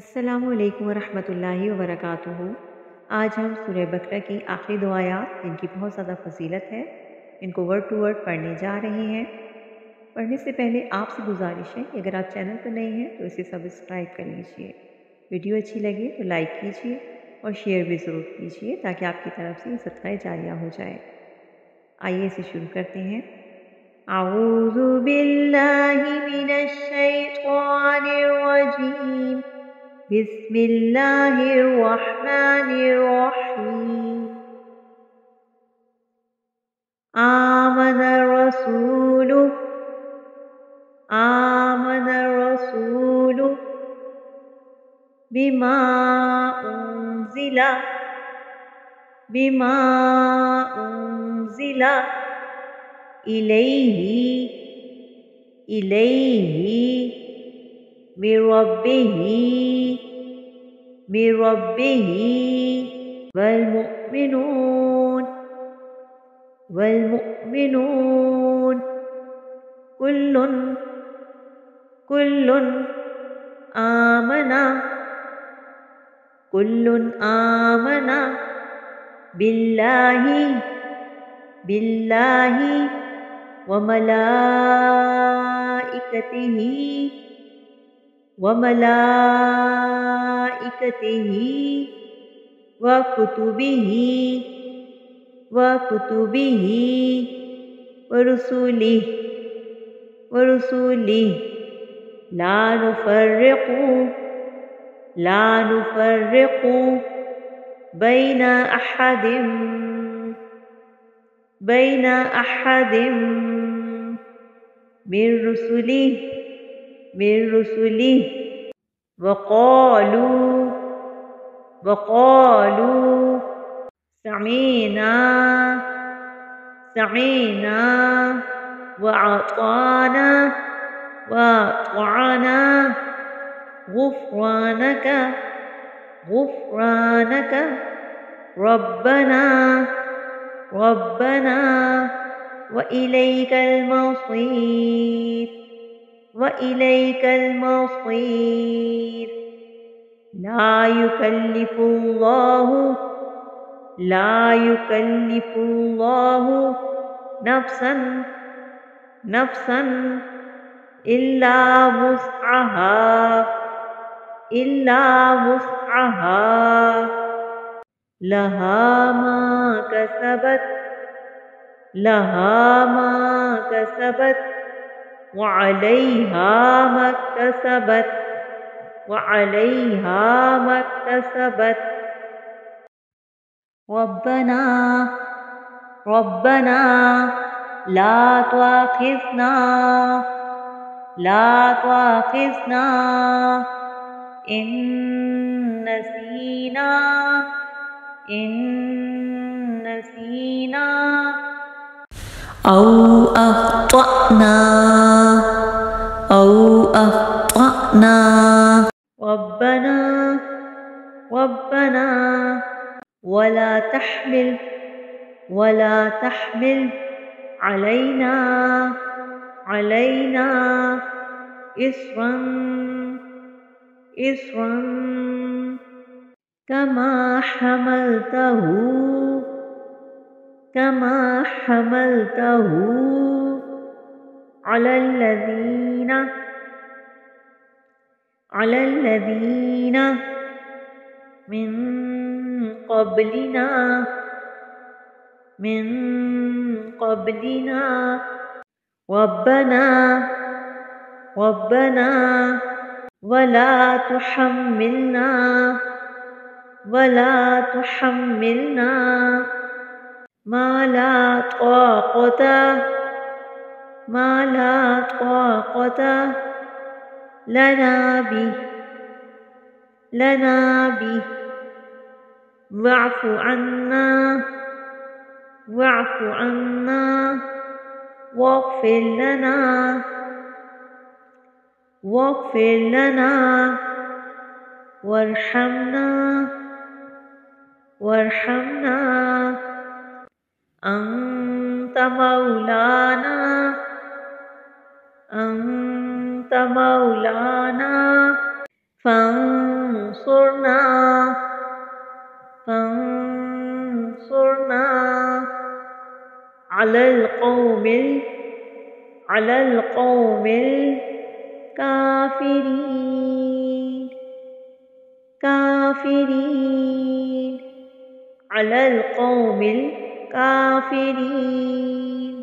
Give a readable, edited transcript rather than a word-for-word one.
السلام علیکم ورحمۃ اللہ وبرکاتہ۔ آج ہم سورہ بقرہ کی آخری دو آیات جن کی بہت زیادہ فضیلت ہے ان کو ورڈ ٹو ورڈ پڑھنے جا رہے ہیں۔ پڑھنے سے پہلے آپ سے گزارش ہے کہ اگر آپ چینل پر نئے ہیں تو اسے سبسکرائب کر لیجئے، ویڈیو اچھی لگے تو لائک کیجئے اور شیئر بھی ضرور کیجئے تاکہ آپ کی طرف سے یہ صدقہ جاریہ ہو جائے۔ آئیے اسے شروع کرتے ہیں۔ اعوذ باللہ من الشیطان الرجیم، بسم اللہ الرحمن الرحیم۔ آمن الرسول بما انزل الیہ من ربہ والمؤمنون كل آمن باللہ وملائکتہ وکتبہ ورسلہ لا نفرق بین احد من رسلہ وقالوا سمعنا وأطعنا غفرانك ربنا وإليك المصير لا يكلف الله نفسا إلا وسعها لها ما كسبت وعليها ما اكتسبت ربنا لا تؤاخذنا إن نسينا أو أخطأنا ربنا ولا تحمل علينا إصرا كما حملته على الذين من قبلنا ربنا ولا تحملنا ما لا طاقة لنا به واعف عنا واغفر لنا وارحمنا أنت مولانا فانصرنا على القوم الكافرين على القوم الكافرين.